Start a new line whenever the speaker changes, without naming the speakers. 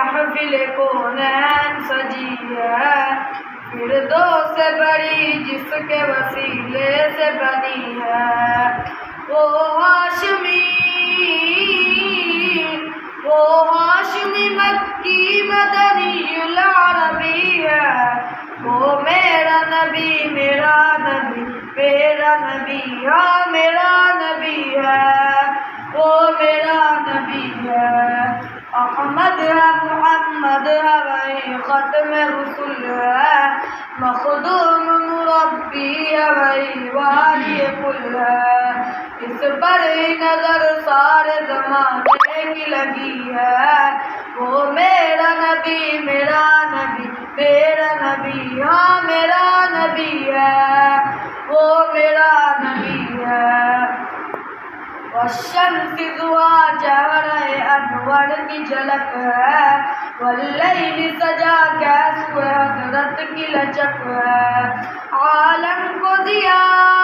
محفل کونین سجی ہے، فردوس بڑی جس کے وسیلے سے بنی ہے، وہ ہاشمی مکی مدنی العربی ہے، وہ میرا نبی میرا نبی میرا نبی ہاں میرا نبی ہے، وہ میرا نبی ہے، احمد ہے محمد ہے وہی ختم رسول ہے، مخدوم مربی ہے وہی والی کل ہے، اس پر ہی نظر سارے زمانے کی لگی ہے، وہ میرا نبی میرا نبی میرا نبی ہاں میرا نبی ہے، وہ میرا نبی ہے، والشمس ضحیٰ چہرہ انور کی جھلک ہے، واللیل سجا کیسو حضرت کی لچک ہے، عالم کو ضیاء